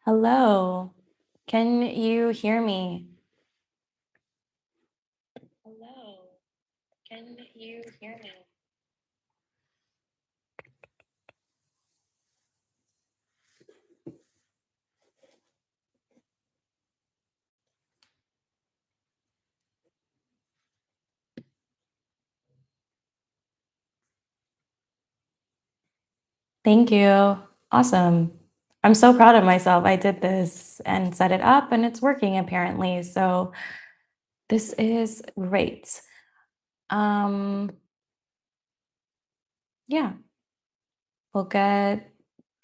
Hello. Can you hear me? Hello. Can you hear me? Thank you. Awesome. I'm so proud of myself. I did this and set it up and it's working apparently. So this is great. Um yeah, we'll get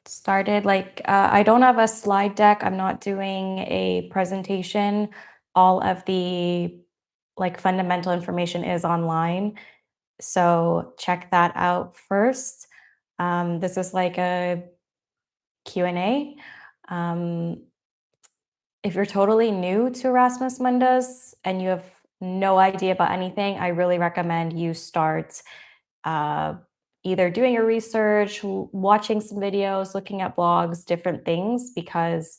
started. I don't have a slide deck. I'm not doing a presentation. All of the fundamental information is online. So check that out first. This is like a Q&A. Um, if you're totally new to Erasmus Mundus and you have no idea about anything, I really recommend you start uh, either doing your research, watching some videos, looking at blogs, different things, because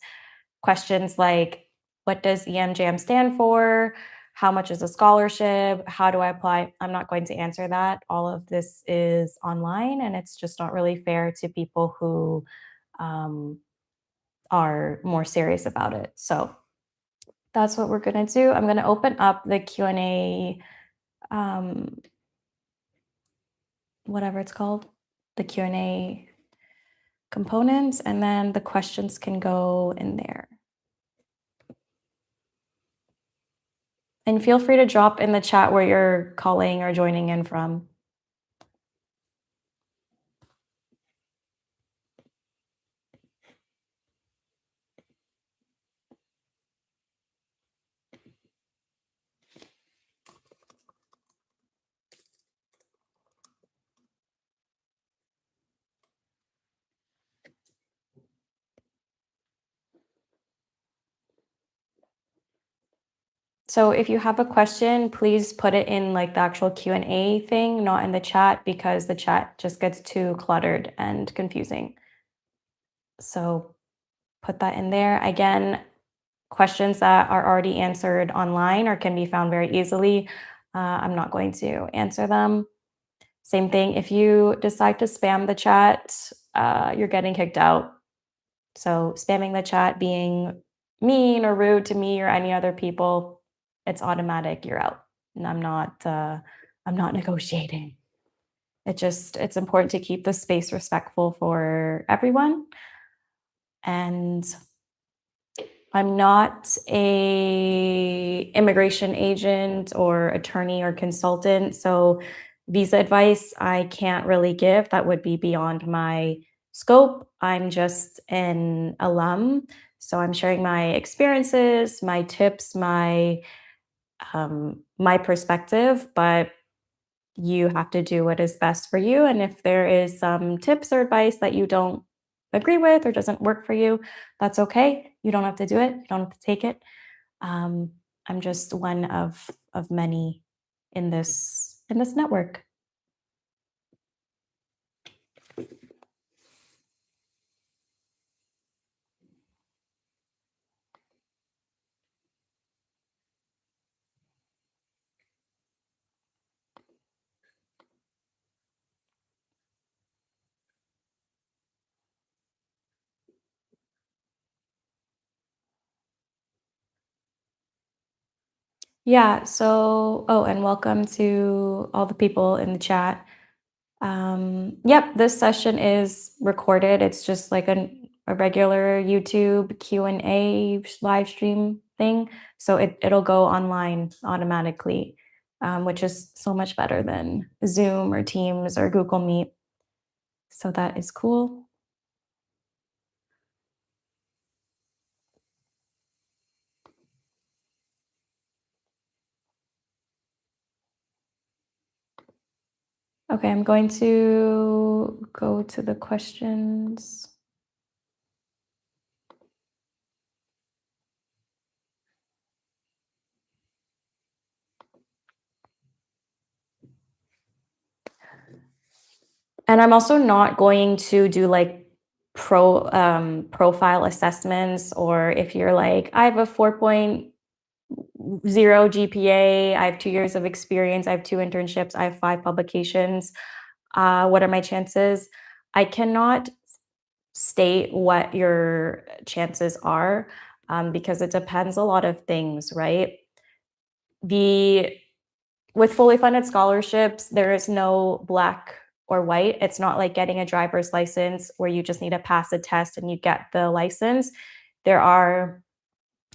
questions like what does EMJM stand for? How much is a scholarship? How do I apply? I'm not going to answer that. All of this is online, and it's just not really fair to people who um, are more serious about it. So that's what we're going to do. I'm going to open up the Q&A, um, whatever it's called, the Q&A components, and then the questions can go in there. And feel free to drop in the chat where you're calling or joining in from. So if you have a question, please put it in like the actual Q&A thing, not in the chat, because the chat just gets too cluttered and confusing. So put that in there. Again, questions that are already answered online or can be found very easily, I'm not going to answer them. Same thing, if you decide to spam the chat, you're getting kicked out. So spamming the chat, being mean or rude to me or any other people, it's automatic, you're out. And I'm not negotiating. It's important to keep the space respectful for everyone. And I'm not a immigration agent or attorney or consultant, so visa advice I can't really give. That would be beyond my scope. I'm just an alum, so I'm sharing my experiences, my tips, my perspective, but you have to do what is best for you. And if there is some tips or advice that you don't agree with or doesn't work for you, that's okay. You don't have to do it. You don't have to take it. Um, I'm just one of many in this network. Yeah. So, oh, and welcome to all the people in the chat. Yep, this session is recorded. It's just like a regular YouTube Q&A live stream thing. So it'll go online automatically, which is so much better than Zoom or Teams or Google Meet. So that is cool. Okay, I'm going to go to the questions. And I'm also not going to do like profile assessments, or if you're like, I have a 4.0 GPA, I have 2 years of experience, I have two internships, I have five publications. What are my chances? I cannot state what your chances are, because it depends a lot of things, right? The With fully funded scholarships, there is no black or white. It's not like getting a driver's license where you just need to pass a test and you get the license. There are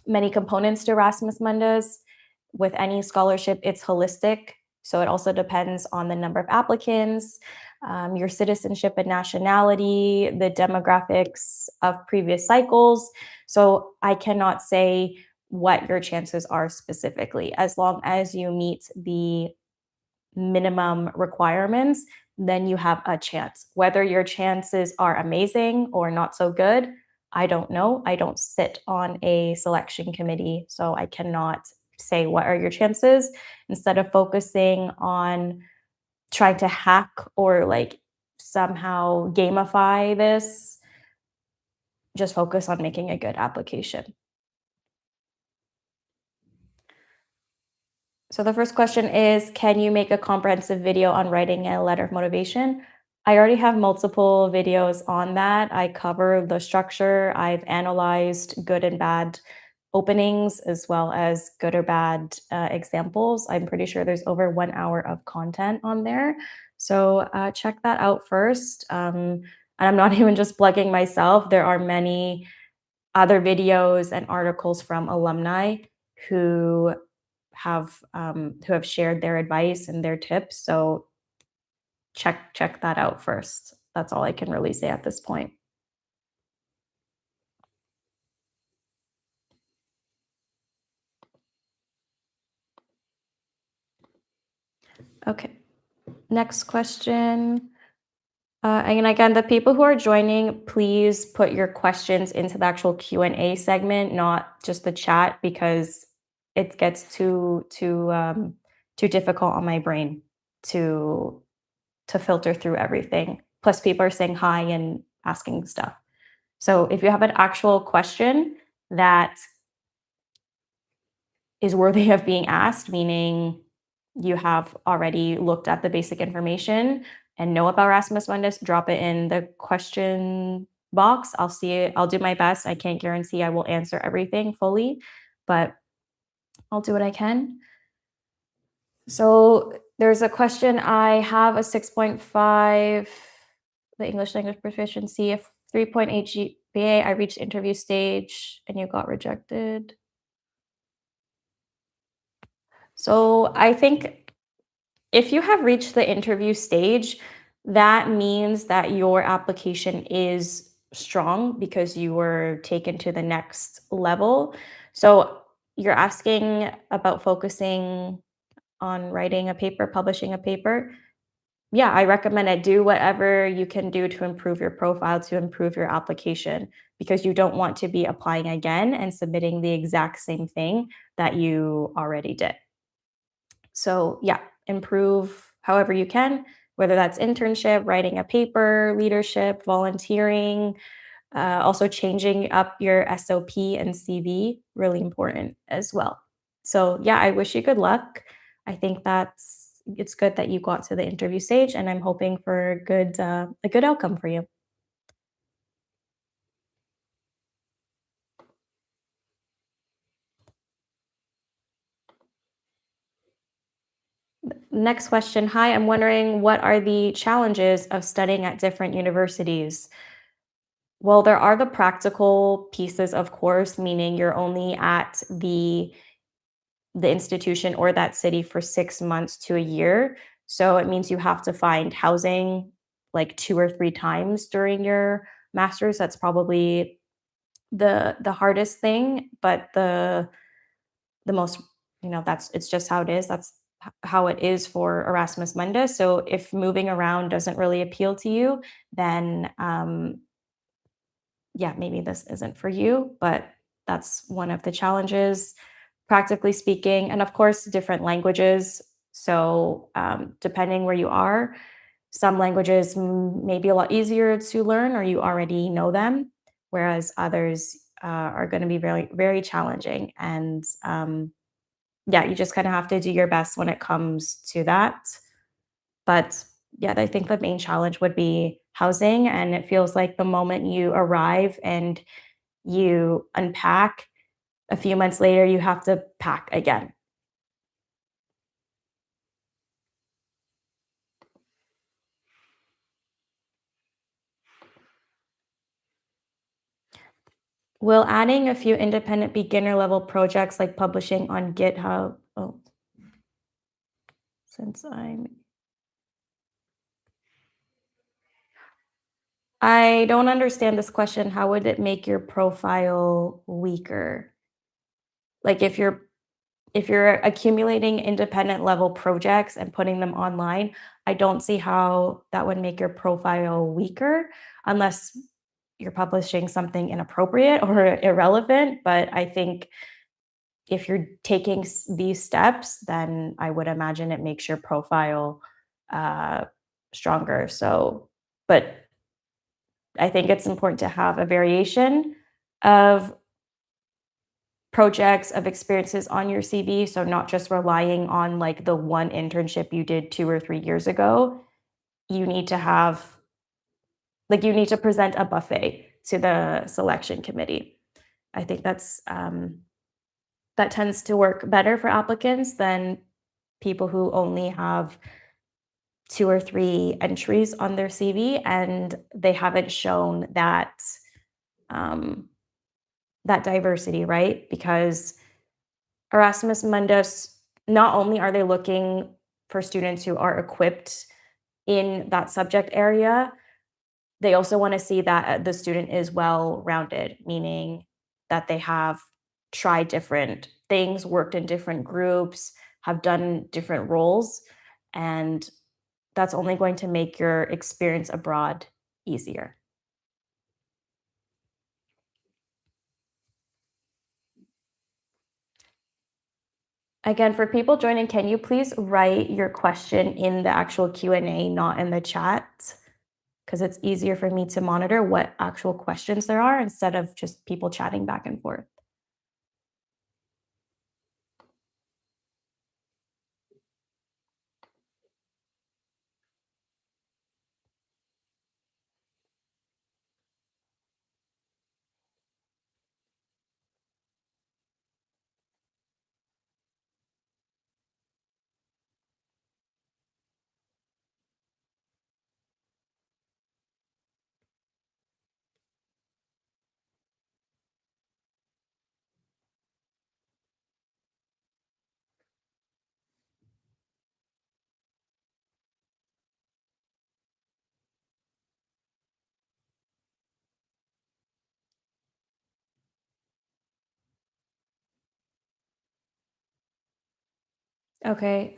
many components to Erasmus Mundus. With any scholarship, it's holistic. So it also depends on the number of applicants, your citizenship and nationality, the demographics of previous cycles. So I cannot say what your chances are specifically. As long as you meet the minimum requirements, then you have a chance. Whether your chances are amazing or not so good, I don't know. I don't sit on a selection committee, so I cannot say what are your chances. Instead of focusing on trying to hack or like somehow gamify this, just focus on making a good application. So the first question is, can you make a comprehensive video on writing a letter of motivation? I already have multiple videos on that. I cover the structure. I've analyzed good and bad openings as well as good or bad examples. I'm pretty sure there's over 1 hour of content on there. So check that out first. And I'm not even just plugging myself. There are many other videos and articles from alumni who who have shared their advice and their tips. So check that out first. That's all I can really say at this point. Okay. Next question. And again, the people who are joining, please put your questions into the actual Q&A segment, not just the chat, because it gets too difficult on my brain to filter through everything. Plus, people are saying hi and asking stuff. So if you have an actual question that is worthy of being asked, meaning you have already looked at the basic information and know about Erasmus Mundus, drop it in the question box. I'll see it. I'll do my best. I can't guarantee I will answer everything fully, but I'll do what I can. So there's a question. I have a 6.5, the English language proficiency, a 3.8 GPA. I reached interview stage and you got rejected. So I think if you have reached the interview stage, that means that your application is strong because you were taken to the next level. So you're asking about focusing on writing a paper, publishing a paper. Yeah, I recommend it. Do whatever you can do to improve your profile, to improve your application, because you don't want to be applying again and submitting the exact same thing that you already did. So, yeah, improve however you can, whether that's internship, writing a paper, leadership, volunteering, also changing up your SOP and CV, really important as well. So, yeah, I wish you good luck. I think it's good that you got to the interview stage, and I'm hoping for a good outcome for you. Next question. Hi, I'm wondering, what are the challenges of studying at different universities? Well, there are the practical pieces, of course, meaning you're only at the institution or that city for 6 months to a year. So it means you have to find housing like two or three times during your master's. That's probably the hardest thing, but the most, that's it's just how it is. That's how it is for Erasmus Mundus. So if moving around doesn't really appeal to you, then yeah, maybe this isn't for you, but that's one of the challenges, practically speaking. And of course, different languages. So, depending where you are, Some languages may be a lot easier to learn or you already know them, whereas others are going to be very, very challenging. And yeah, you just kind of have to do your best when it comes to that. But yeah, I think the main challenge would be housing. And it feels like the moment you arrive and you unpack, a few months later, you have to pack again. Will adding a few independent beginner level projects like publishing on GitHub, oh, since I don't understand this question. How would it make your profile weaker? Like if you're accumulating independent level projects and putting them online, I don't see how that would make your profile weaker unless you're publishing something inappropriate or irrelevant. But I think if you're taking these steps, then I would imagine it makes your profile uh, stronger. So, but I think it's important to have a variation of projects, of experiences on your CV. So, not just relying on like the one internship you did 2 or 3 years ago. You need to have, like, you need to present a buffet to the selection committee. I think that tends to work better for applicants than people who only have 2 or 3 entries on their CV and they haven't shown um, that diversity, right? Because Erasmus Mundus, not only are they looking for students who are equipped in that subject area, they also want to see that the student is well rounded, meaning that they have tried different things, worked in different groups, have done different roles. And that's only going to make your experience abroad easier. Again, for people joining, can you please write your question in the actual Q&A, not in the chat? Because it's easier for me to monitor what actual questions there are instead of just people chatting back and forth. Okay.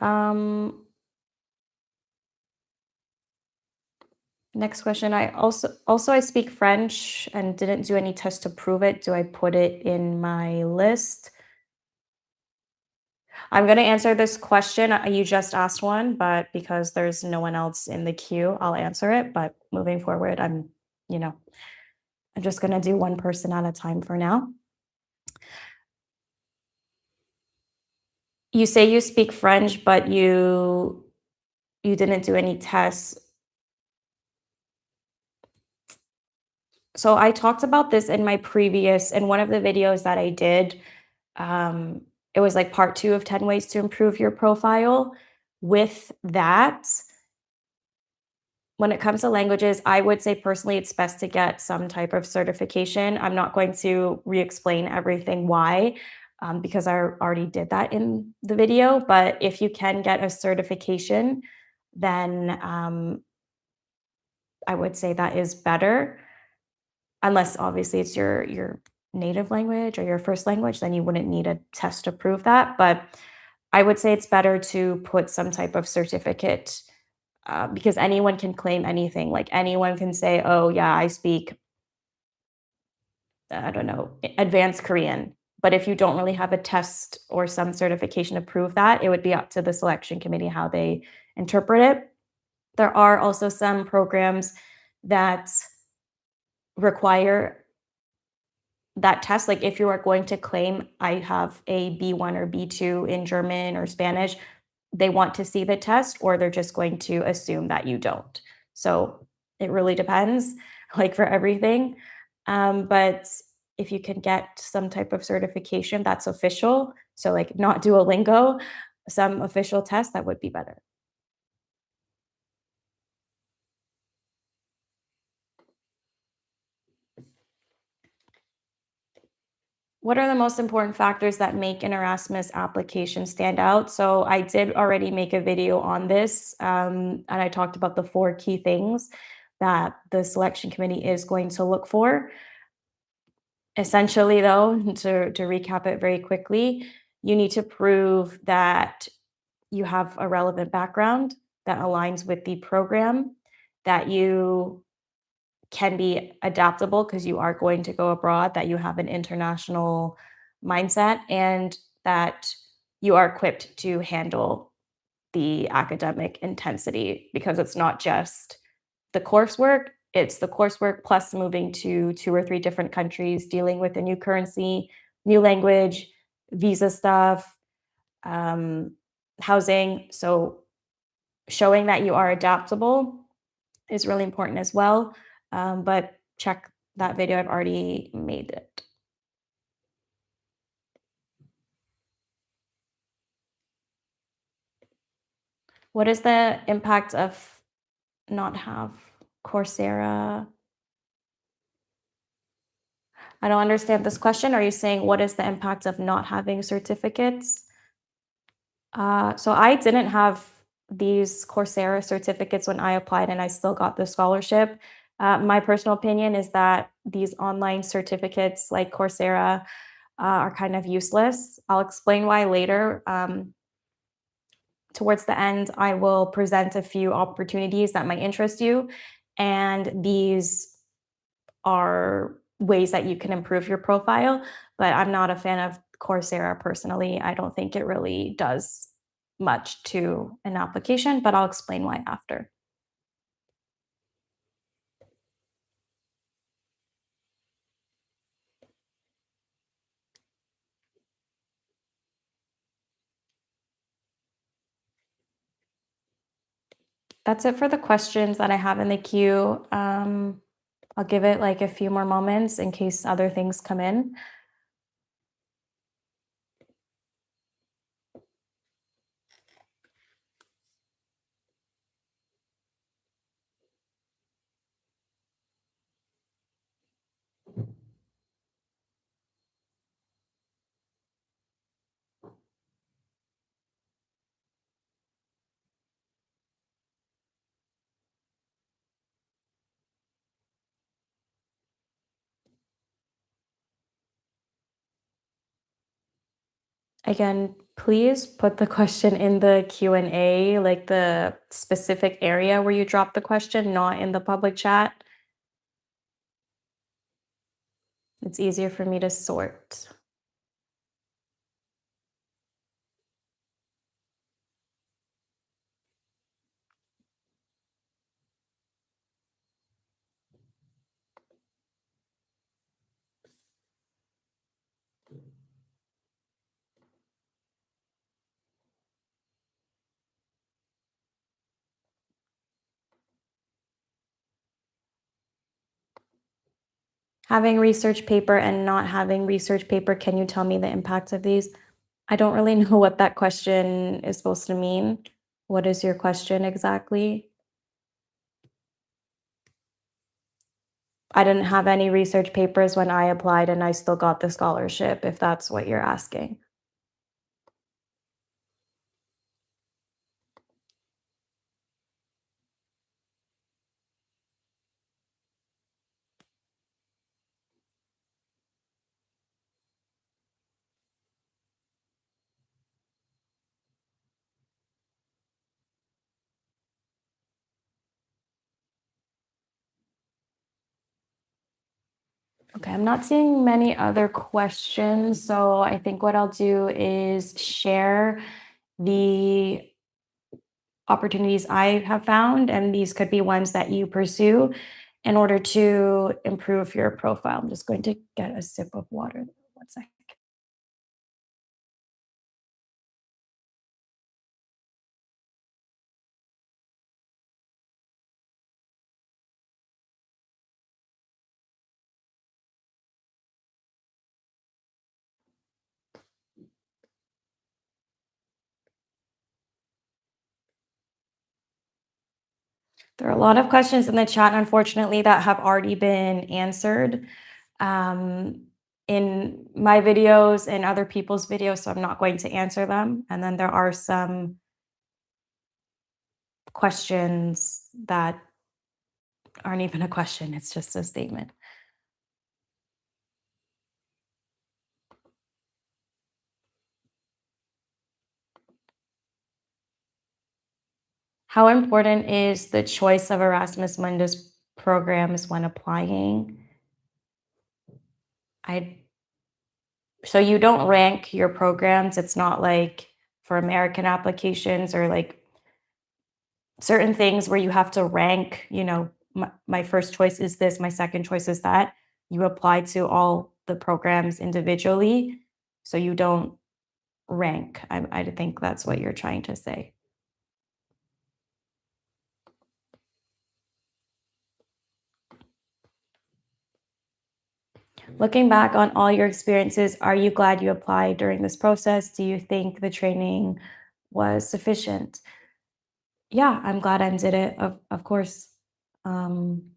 Next question. I speak French and didn't do any tests to prove it. Do I put it in my list? I'm gonna answer this question. You just asked one, but because there's no one else in the queue, I'll answer it. But moving forward, you know, I'm just gonna do one person at a time for now. You say you speak French, but you didn't do any tests. So I talked about this in one of the videos that I did. Um, it was like part 2 of 10 ways to improve your profile. With that, when it comes to languages, I would say personally it's best to get some type of certification. I'm not going to re-explain everything why, because I already did that in the video. But if you can get a certification, then I would say that is better. Unless obviously it's your native language or your first language, then you wouldn't need a test to prove that. But I would say it's better to put some type of certificate because anyone can claim anything. Like anyone can say, "Oh yeah, I speak, I don't know, advanced Korean." But if you don't really have a test or some certification to prove that, it would be up to the selection committee how they interpret it. There are also some programs that require that test. Like if you are going to claim, I have a B1 or B2 in German or Spanish, they want to see the test, or they're just going to assume that you don't. So it really depends, like for everything. But if you can get some type of certification that's official, so like not Duolingo, some official test, that would be better. What are the most important factors that make an Erasmus application stand out? So I did already make a video on this, and I talked about the 4 key things that the selection committee is going to look for. Essentially, though, to recap it very quickly, you need to prove that you have a relevant background that aligns with the program, that you can be adaptable because you are going to go abroad, that you have an international mindset, and that you are equipped to handle the academic intensity because it's not just the coursework, it's the coursework plus moving to 2 or 3 different countries, dealing with a new currency, new language, visa stuff, um, housing. So showing that you are adaptable is really important as well. But check that video, I've already made it. What is the impact of not have Coursera? I don't understand this question. Are you saying what is the impact of not having certificates? So I didn't have these Coursera certificates when I applied and I still got the scholarship. My personal opinion is that these online certificates like Coursera are kind of useless. I'll explain why later. Towards the end, I will present a few opportunities that might interest you. And these are ways that you can improve your profile. But I'm not a fan of Coursera personally. I don't think it really does much to an application, but I'll explain why after. That's it for the questions that I have in the queue. I'll give it like a few more moments in case other things come in. Again, please put the question in the Q&A, like the specific area where you dropped the question, not in the public chat. It's easier for me to sort. Having research paper and not having research paper, can you tell me the impacts of these? I don't really know what that question is supposed to mean. What is your question exactly? I didn't have any research papers when I applied and I still got the scholarship, if that's what you're asking. Okay, I'm not seeing many other questions, so I think what I'll do is share the opportunities I have found, and these could be ones that you pursue in order to improve your profile. I'm just going to get a sip of water. One sec. There are a lot of questions in the chat, unfortunately, that have already been answered um, in my videos and other people's videos, so I'm not going to answer them. And then there are some questions that aren't even a question, it's just a statement. How important is the choice of Erasmus Mundus programs when applying? I So you don't rank your programs. It's not like for American applications or like certain things where you have to rank, my first choice is this, my second choice is that. You apply to all the programs individually, so you don't rank. I think that's what you're trying to say. Looking back on all your experiences, are you glad you applied during this process? Do you think the training was sufficient? Yeah, I'm glad I did it, of course. Um,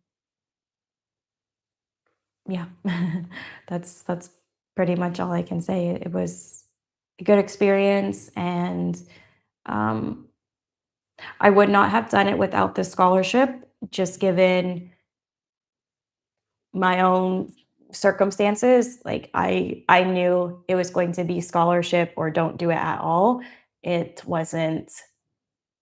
yeah, that's pretty much all I can say. It was a good experience, and um, I would not have done it without the scholarship, just given my own circumstances. Like I knew it was going to be scholarship or don't do it at all. It wasn't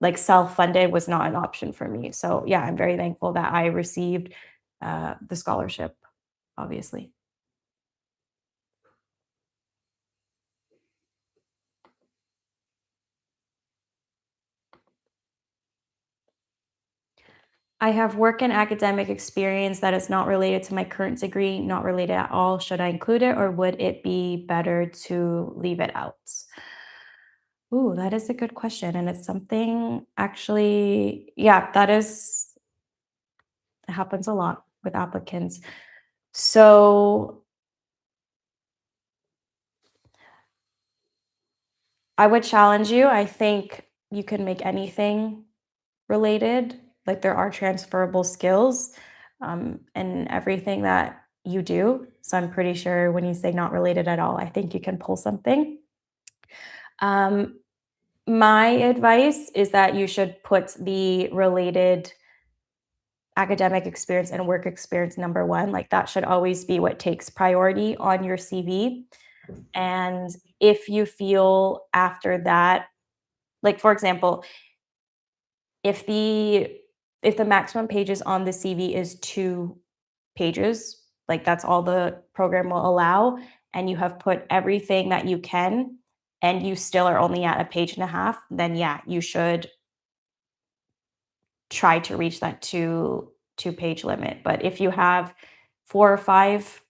like self-funded was not an option for me. So yeah, I'm very thankful that I received the scholarship, obviously. I have work and academic experience that is not related to my current degree, not related at all. Should I include it or would it be better to leave it out? Ooh, that is a good question. And it's something actually, yeah, that is, it happens a lot with applicants. So I would challenge you. I think you can make anything related. Like there are transferable skills in everything that you do. So I'm pretty sure when you say not related at all, I think you can pull something. Um, my advice is that you should put the related academic experience and work experience number one. Like that should always be what takes priority on your CV. And if you feel after that, like for example, if the if the maximum pages on the CV is 2 pages, like that's all the program will allow, and you have put everything that you can, and you still are only at a page and a half, then yeah, you should try to reach that 2-page limit. But if you have 4 or 5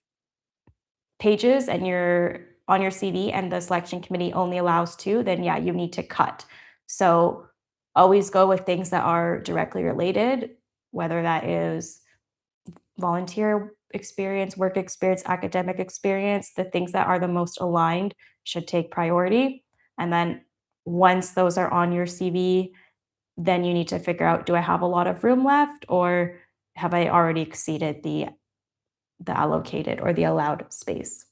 pages and you're on your CV and the selection committee only allows 2, then yeah, you need to cut. So always go with things that are directly related, whether that is volunteer experience, work experience, academic experience. The things that are the most aligned should take priority. And then once those are on your CV, then you need to figure out, do I have a lot of room left or have I already exceeded the allocated or the allowed space?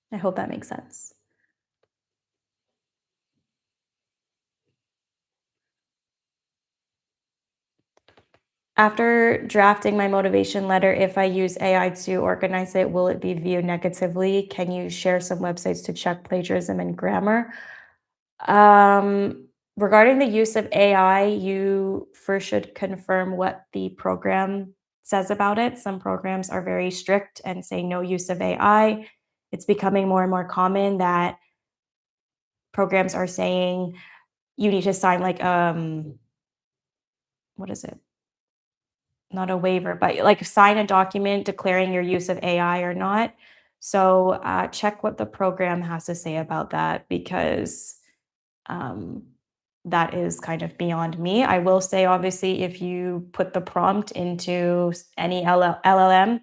I hope that makes sense. After drafting my motivation letter, if I use AI to organize it, will it be viewed negatively? Can you share some websites to check plagiarism and grammar? Regarding the use of AI, you first should confirm what the program says about it. Some programs are very strict and say no use of AI. It's becoming more and more common that programs are saying you need to sign like, what is it? Not a waiver, but like sign a document declaring your use of AI or not. So check what the program has to say about that because um, that is kind of beyond me. I will say, obviously, if you put the prompt into any LLM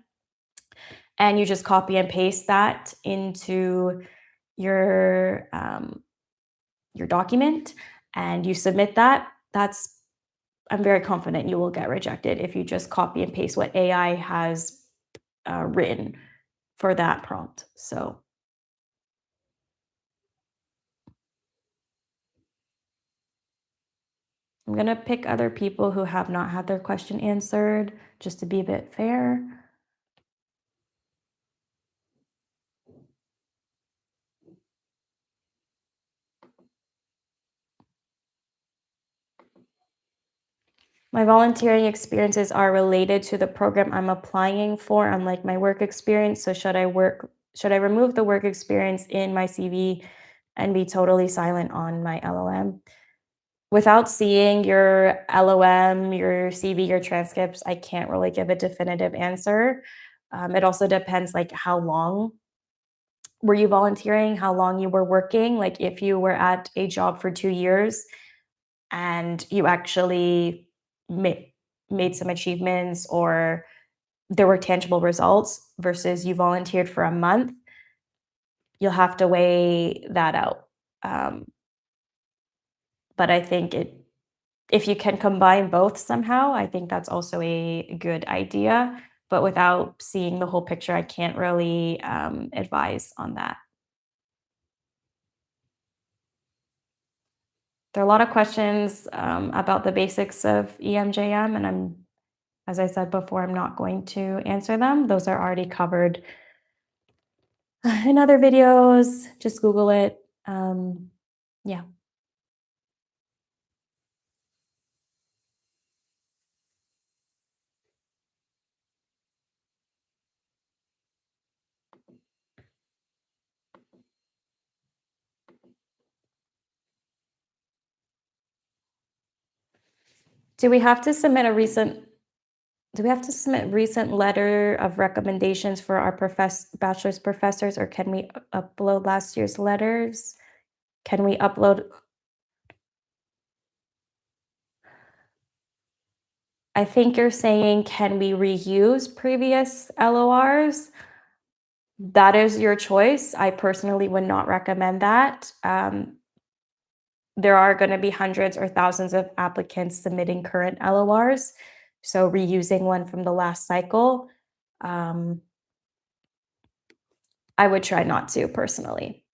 and you just copy and paste that into your your document and you submit that, that's I'm very confident you will get rejected if you just copy and paste what AI has written for that prompt. So I'm gonna pick other people who have not had their question answered just to be a bit fair. My volunteering experiences are related to the program I'm applying for, unlike my work experience. So should I remove the work experience in my CV and be totally silent on my LLM? Without seeing your LOM, your CV, your transcripts, I can't really give a definitive answer. It also depends, like, how long were you volunteering, how long you were working. Like, if you were at a job for 2 years and you actually ma made some achievements or there were tangible results versus you volunteered for a month, you'll have to weigh that out. Um, but I think if you can combine both somehow, I think that's also a good idea, but without seeing the whole picture, I can't really, advise on that. There are a lot of questions, about the basics of EMJM, and as I said before, I'm not going to answer them. Those are already covered in other videos. Just Google it. Yeah. Do we have to submit a recent Do we have to submit recent letter of recommendations for our bachelor's professors, or can we upload last year's letters? Can we upload I think you're saying, can we reuse previous LORs? That is your choice. I personally would not recommend that. There are gonna be hundreds or thousands of applicants submitting current LORs, so reusing one from the last cycle, um, I would try not to personally.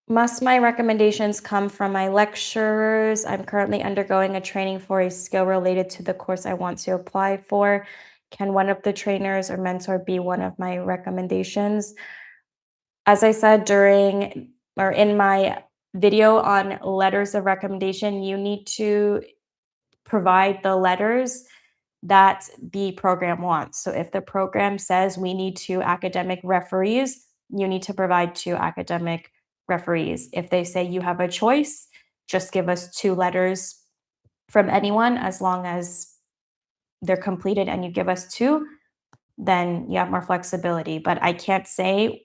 Must my recommendations come from my lecturers? I'm currently undergoing a training for a skill related to the course I want to apply for. Can one of the trainers or mentor be one of my recommendations? As I said during or in my video on letters of recommendation, you need to provide the letters that the program wants. So if the program says we need 2 academic referees, you need to provide 2 academic referees. If they say you have a choice, just give us 2 letters from anyone as long as they're completed and you give us 2, then you have more flexibility. But I can't say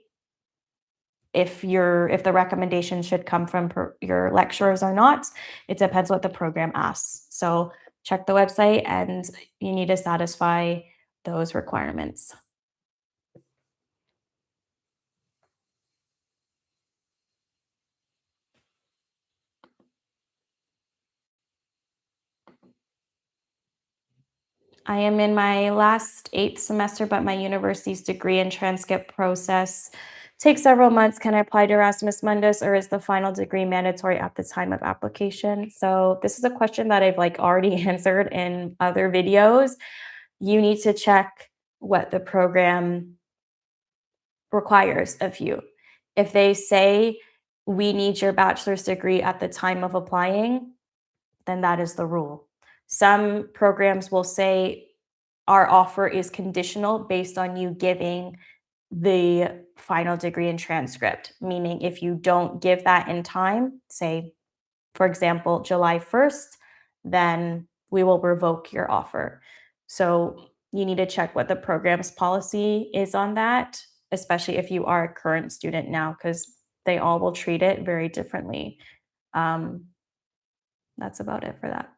if the recommendation should come from your lecturers or not. It depends what the program asks. So check the website and you need to satisfy those requirements. I am in my last 8th semester, but my university's degree and transcript process Take several months. Can I apply to Erasmus Mundus, or is the final degree mandatory at the time of application? So this is a question that I've like already answered in other videos. You need to check what the program requires of you. If they say we need your bachelor's degree at the time of applying, then that is the rule. Some programs will say our offer is conditional based on you giving the final degree and transcript, meaning if you don't give that in time, say, for example, July 1st, then we will revoke your offer. So you need to check what the program's policy is on that, especially if you are a current student now, because they all will treat it very differently. Um, that's about it for that.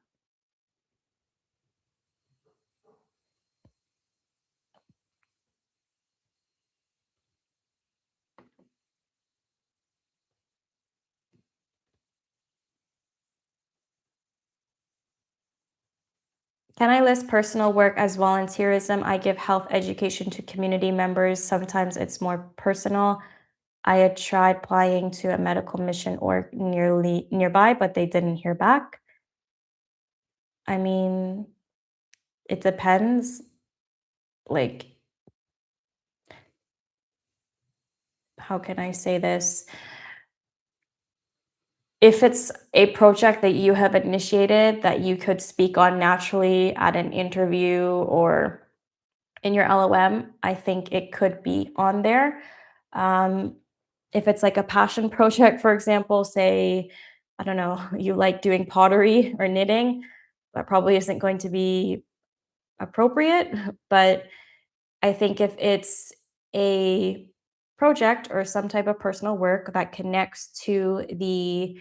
Can I list personal work as volunteerism? I give health education to community members. Sometimes it's more personal. I had tried applying to a medical mission or nearby, but they didn't hear back. I mean, it depends. Like, how can I say this? If it's a project that you have initiated that you could speak on naturally at an interview or in your LOM, I think it could be on there. Um, if it's like a passion project, for example, say, I don't know, you like doing pottery or knitting, that probably isn't going to be appropriate. But I think if it's a project or some type of personal work that connects to the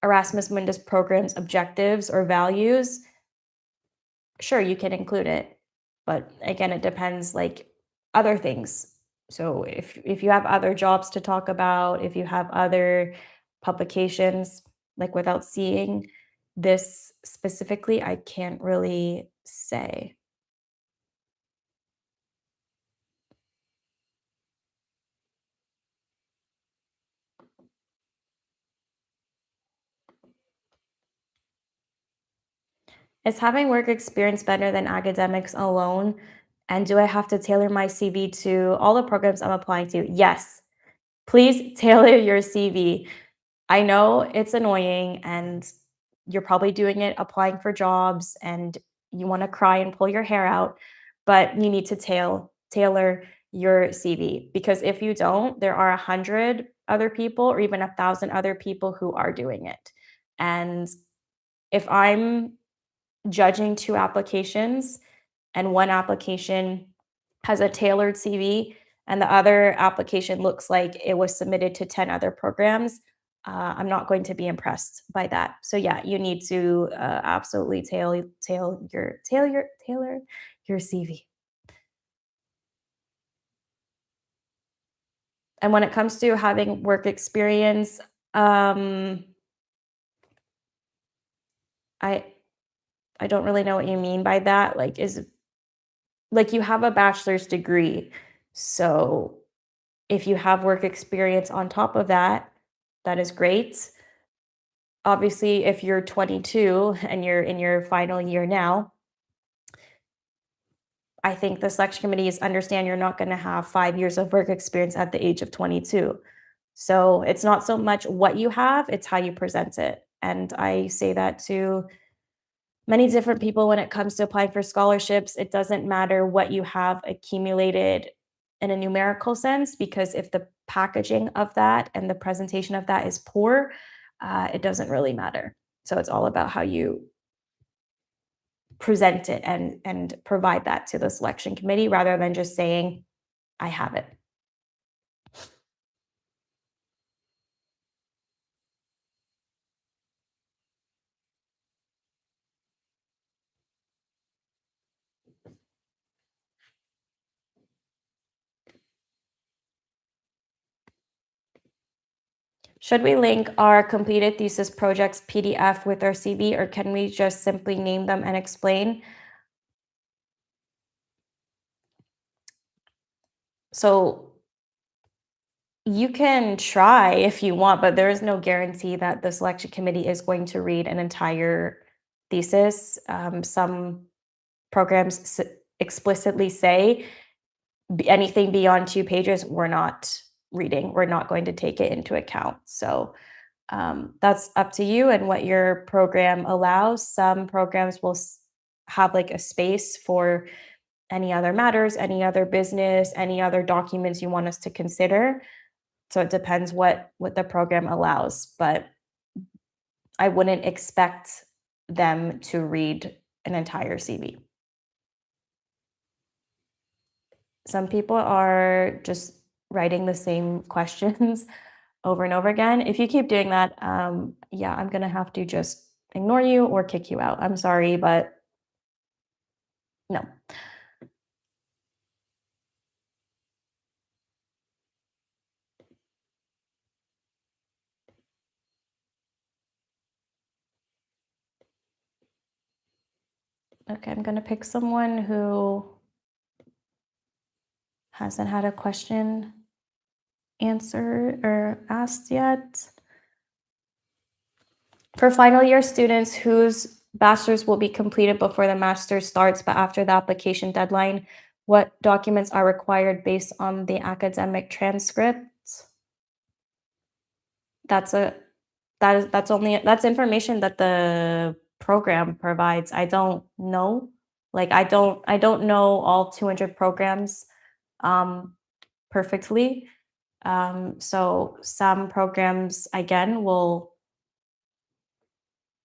Erasmus Mundus program's objectives or values, sure, you can include it. But again, it depends like other things. So if you have other jobs to talk about, if you have other publications, like without seeing this specifically, I can't really say. Is having work experience better than academics alone? And do I have to tailor my CV to all the programs I'm applying to? Yes. Please tailor your CV. I know it's annoying and you're probably doing it applying for jobs and you want to cry and pull your hair out, but you need to tailor your CV because if you don't, there are 100 other people or even 1,000 other people who are doing it. And if I'm judging 2 applications and one application has a tailored CV and the other application looks like it was submitted to 10 other programs, I'm not going to be impressed by that. So yeah, you need to absolutely tailor your CV. And when it comes to having work experience, um, I I don't really know what you mean by that. Like, is like you have a bachelor's degree, so if you have work experience on top of that, that is great. Obviously, if you're 22 and you're in your final year now, I think the selection committees understand you're not gonna have 5 years of work experience at the age of 22. So, it's not so much what you have, it's how you present it, and I say that to many different people when it comes to applying for scholarships. It doesn't matter what you have accumulated in a numerical sense, because if the packaging of that and the presentation of that is poor, it doesn't really matter. So it's all about how you present it and provide that to the selection committee rather than just saying, I have it. Should we link our completed thesis projects PDF with our CV, or can we just simply name them and explain? So You can try if you want, but there is no guarantee that the selection committee is going to read an entire thesis. Some programs explicitly say anything beyond 2 pages, we're not reading, we're not going to take it into account. So that's up to you and what your program allows. Some programs will have like a space for any other matters, any other business, any other documents you want us to consider. So it depends what the program allows, but I wouldn't expect them to read an entire CV. Some people are just writing the same questions over and over again. If you keep doing that, yeah, I'm gonna have to just ignore you or kick you out. I'm sorry, but no. Okay, I'm gonna pick someone who hasn't had a question answered or asked yet. For final year students whose bachelor's will be completed before the master's starts, but after the application deadline, what documents are required based on the academic transcripts? That's a that's information that the program provides. I don't know. Like I don't know all 200 programs um, perfectly. So some programs again will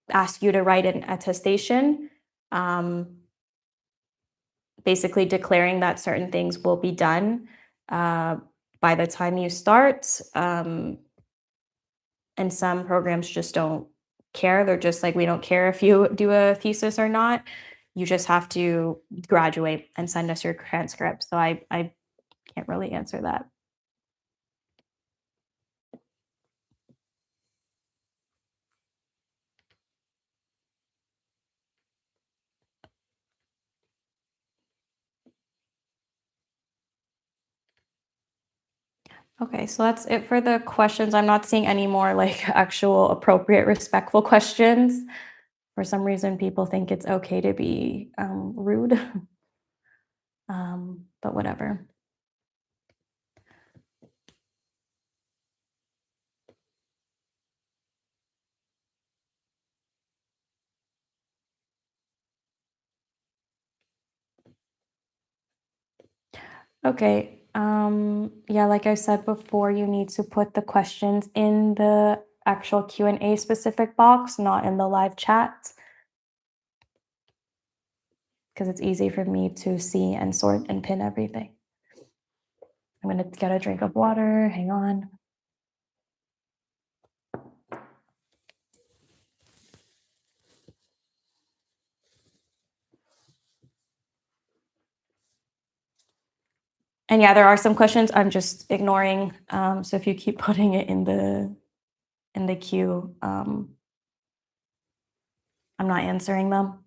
ask you to write an attestation, um, basically declaring that certain things will be done uh, by the time you start. And some programs just don't care. They're just like, we don't care if you do a thesis or not. You just have to graduate and send us your transcript. So I can't really answer that. Okay, so that's it for the questions. I'm not seeing any more like actual appropriate, respectful questions. For some reason, people think it's okay to be rude, but whatever. Okay. Yeah, like I said before, you need to put the questions in the actual Q&A specific box, not in the live chat, because it's easy for me to see and sort and pin everything. I'm gonna get a drink of water. Hang on. And yeah, there are some questions I'm just ignoring. So if you keep putting it in the queue, I'm not answering them.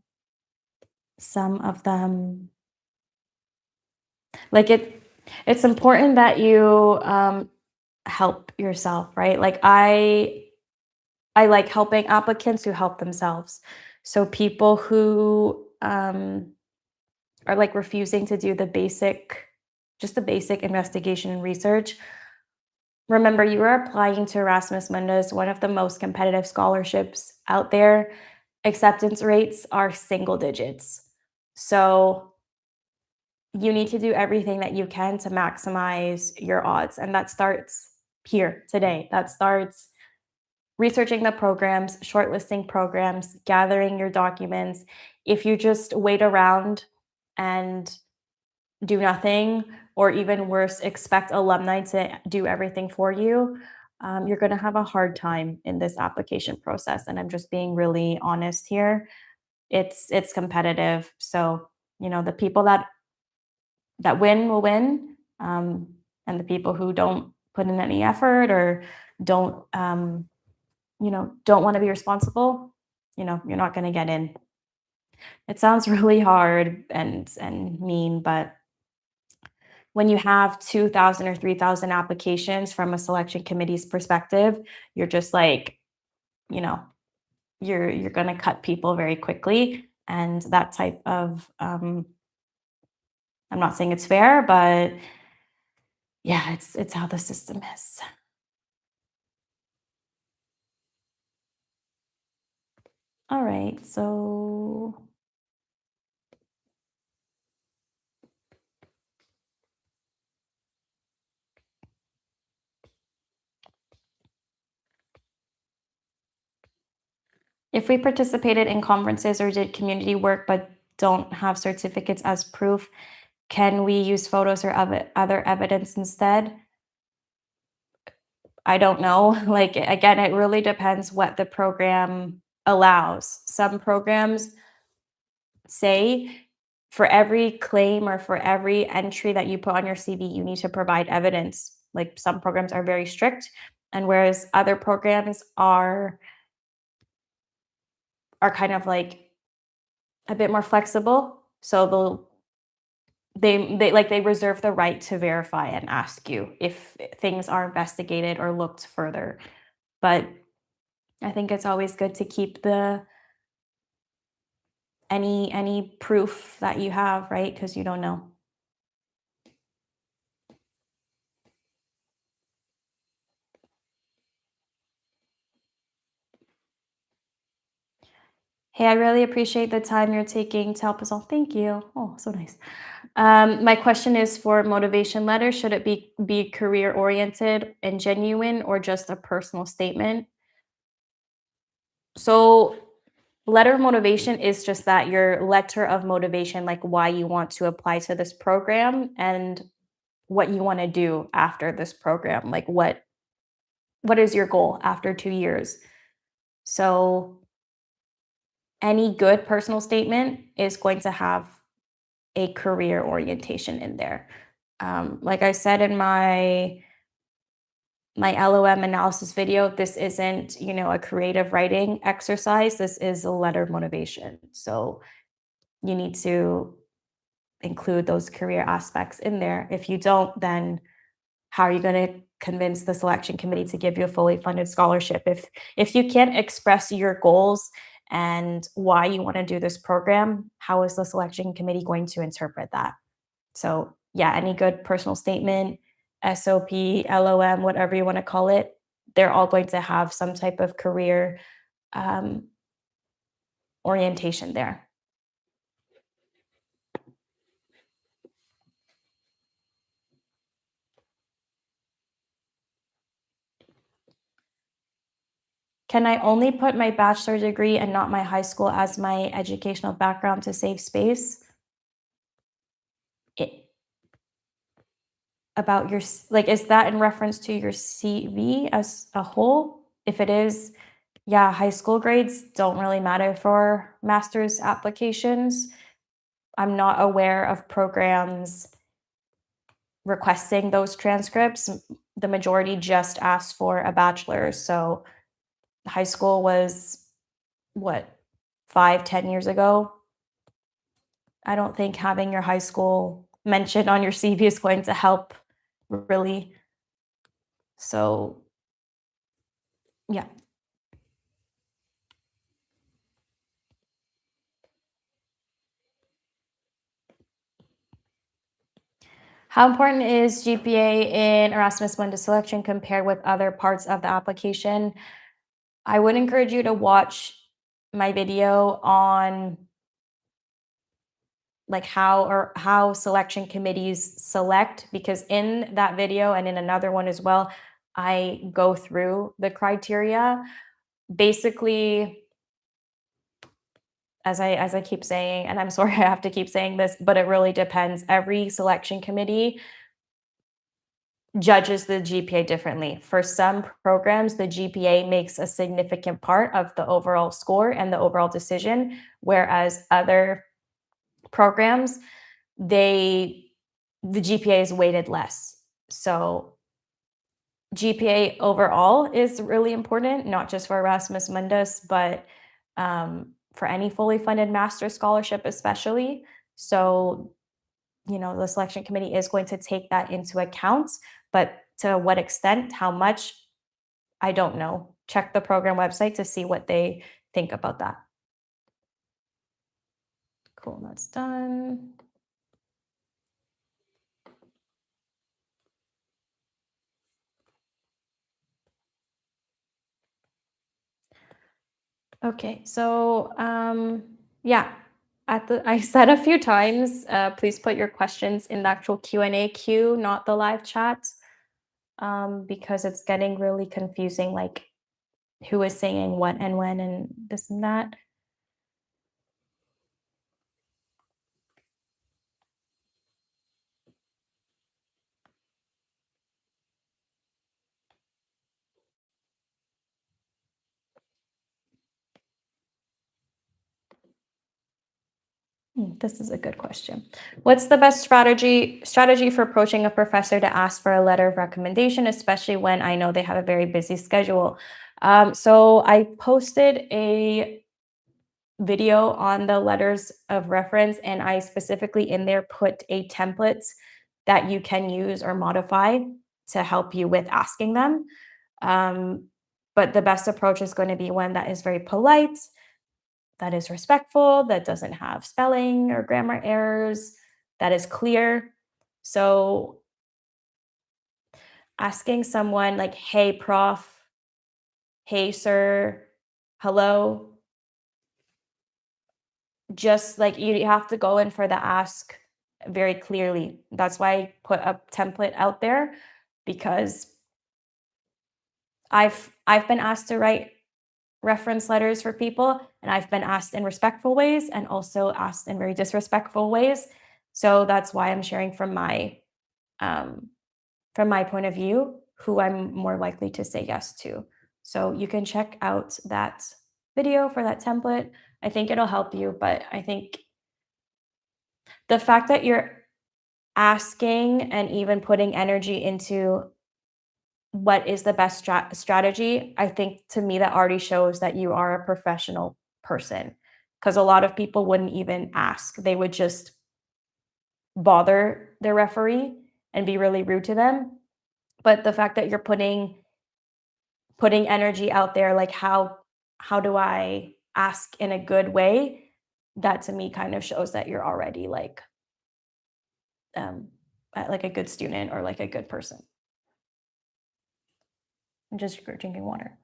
Some of them, like it's important that you help yourself, right? Like I like helping applicants who help themselves. So people who are like refusing to do just the basic investigation and research. Remember, you are applying to Erasmus Mundus, one of the most competitive scholarships out there. Acceptance rates are single digits. So you need to do everything that you can to maximize your odds. And that starts here today. That starts researching the programs, shortlisting programs, gathering your documents. If you just wait around and do nothing, or even worse, expect alumni to do everything for you, you're going to have a hard time in this application process. And I'm just being really honest here. It's competitive, so the people that win will win, and the people who don't put in any effort or don't don't want to be responsible, you're not going to get in. It sounds really hard and mean, but when you have 2,000 or 3,000 applications from a selection committee's perspective, you're just like, you know, you're going to cut people very quickly, and that type of I'm not saying it's fair, but yeah, it's how the system is. All right. So if we participated in conferences or did community work but don't have certificates as proof, can we use photos or other evidence instead? I don't know. Like, again, it really depends what the program allows. Some programs say for every claim or for every entry that you put on your CV, you need to provide evidence. Like, some programs are very strict, and whereas other programs are kind of like a bit more flexible. So they reserve the right to verify and ask you if things are investigated or looked further. But I think it's always good to keep the any proof that you have, right? Because you don't know. Hey, I really appreciate the time you're taking to help us all. Thank you. Oh, so nice. My question is for motivation letter. Should it be career oriented and genuine or just a personal statement? So, letter of motivation is just that your letter of motivation, like why you want to apply to this program and what you want to do after this program. Like what is your goal after 2 years? So, any good personal statement is going to have a career orientation in there. Like I said in my LOM analysis video, this isn't, a creative writing exercise. This is a letter of motivation. So you need to include those career aspects in there. If you don't, then how are you going to convince the selection committee to give you a fully funded scholarship? If you can't express your goals and why you want to do this program, how is the selection committee going to interpret that? So, yeah, any good personal statement, SOP, LOM, whatever you want to call it, they're all going to have some type of career um, orientation there. Can I only put my bachelor degree and not my high school as my educational background to save space? It, about like, is that in reference to your CV as a whole? If it is, yeah, high school grades don't really matter for master's applications. I'm not aware of programs requesting those transcripts. The majority just asked for a bachelor's. So high school was what, 5, 10 years ago? I don't think having your high school mentioned on your CV is going to help really. So, yeah. How important is GPA in Erasmus Mundus selection compared with other parts of the application? I would encourage you to watch my video on like how selection committees select, because in that video and in another one as well, I go through the criteria. Basically, as I keep saying, and I'm sorry I have to keep saying this, but it really depends. Every selection committee judges the GPA differently. For some programs, the GPA makes a significant part of the overall score and the overall decision, whereas other programs, they the GPA is weighted less. So GPA overall is really important, not just for Erasmus Mundus, but for any fully funded master's scholarship, especially. So the selection committee is going to take that into account, but to what extent, how much, I don't know. Check the program website to see what they think about that. Cool, that's done. Okay, so yeah, I said a few times, please put your questions in the actual Q&A queue, not the live chat, because it's getting really confusing, like who is saying what and when and this and that. This is a good question. What's the best strategy for approaching a professor to ask for a letter of recommendation, especially when I know they have a very busy schedule? So I posted a video on the letters of reference, and I specifically in there put a template that you can use or modify to help you with asking them. Um, but the best approach is going to be one that is very polite, that is respectful, that doesn't have spelling or grammar errors, that is clear. So asking someone like, hey, prof, hey, sir, hello, just like you have to go in for the ask very clearly. That's why I put a template out there because I've been asked to write reference letters for people, and I've been asked in respectful ways and also asked in very disrespectful ways. So that's why I'm sharing um, from my point of view who I'm more likely to say yes to. So you can check out that video for that template. I think it'll help you, but I think the fact that you're asking and even putting energy into what is the best strategy, I think to me that already shows that you are a professional person. Because a lot of people wouldn't even ask. They would just bother their referee and be really rude to them. But the fact that you're putting energy out there, like how do I ask in a good way? That to me kind of shows that you're already um like a good student or like a good person. I'm just drinking water.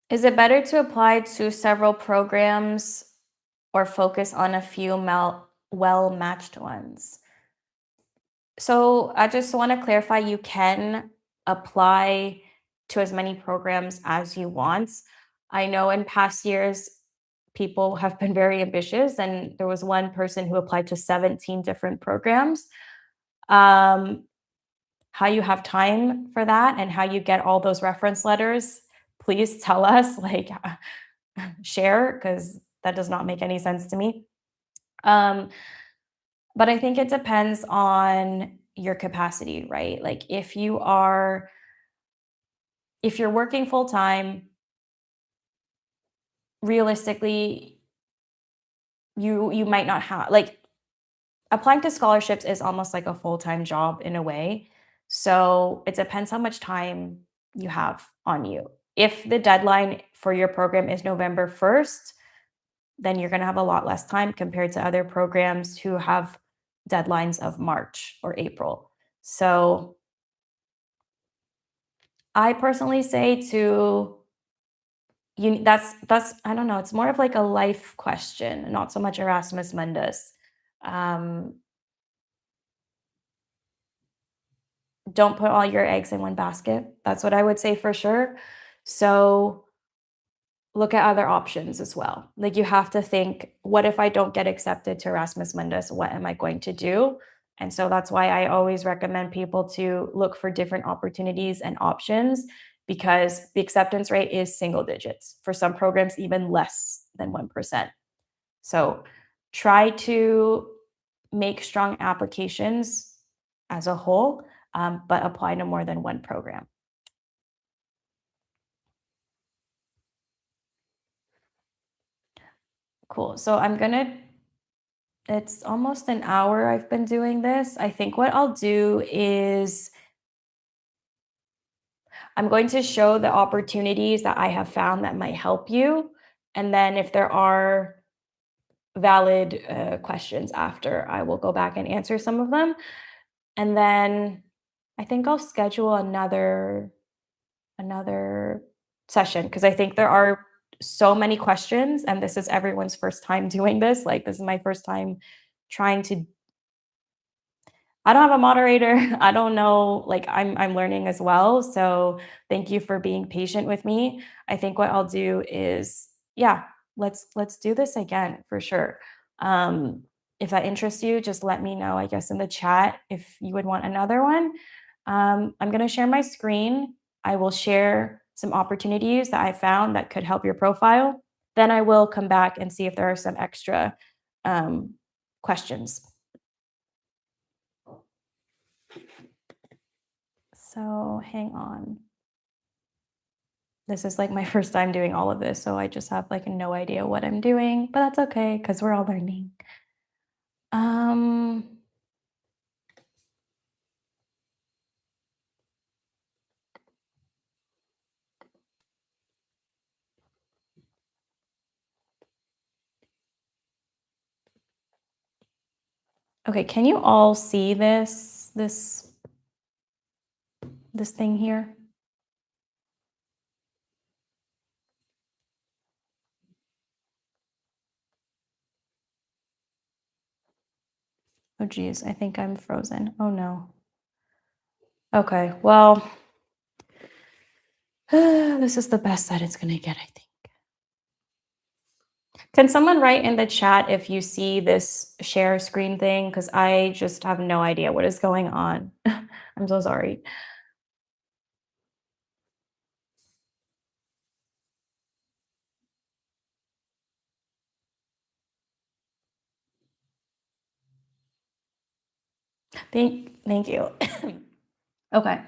Is it better to apply to several programs or focus on a few well-matched ones? So I just want to clarify you can apply to as many programs as you want. I know in past years, people have been very ambitious, and there was one person who applied to 17 different programs. Um, how you have time for that and how you get all those reference letters, please tell us, like, share, because that does not make any sense to me. Um, but I think it depends on your capacity, right? Like if you're working full time, realistically, you might not have like applying to scholarships is almost like a full-time job in a way. So it depends how much time you have on you. If the deadline for your program is November 1st, then you're going to have a lot less time compared to other programs who have deadlines of March or April. So I personally say to you that's I don't know, it's more of like a life question, not so much Erasmus Mundus. Um, don't put all your eggs in one basket. That's what I would say for sure. So look at other options as well. Like you have to think, what if I don't get accepted to Erasmus Mundus? What am I going to do? And so that's why I always recommend people to look for different opportunities and options because the acceptance rate is single digits. For some programs, even less than 1%. So try to make strong applications as a whole, but apply to more than one program. Cool. So it's almost an hour I've been doing this. I think what I'll do is I'm going to show the opportunities that I have found that might help you. And then if there are valid questions after, I will go back and answer some of them. And then I think I'll schedule another session because I think there are so many questions and this is everyone's first time doing this. Like this is my first time trying to I don't have a moderator. I don't know, like I'm learning as well. So thank you for being patient with me. I think what I'll do is yeah, let's do this again for sure. Um if that interests you, just let me know, I guess in the chat if you would want another one. I'm going to share my screen. I will share some opportunities that I found that could help your profile. Then I will come back and see if there are some extra um, questions. So hang on. This is like my first time doing all of this, so I just have like no idea what I'm doing, but that's okay because we're all learning. Um, okay, can you all see this thing here? Oh geez, I think I'm frozen. Oh no. Okay, well, this is the best that it's gonna get, I think. Can someone write in the chat if you see this share screen thing? Because I just have no idea what is going on. I'm so sorry. Thank you. Okay.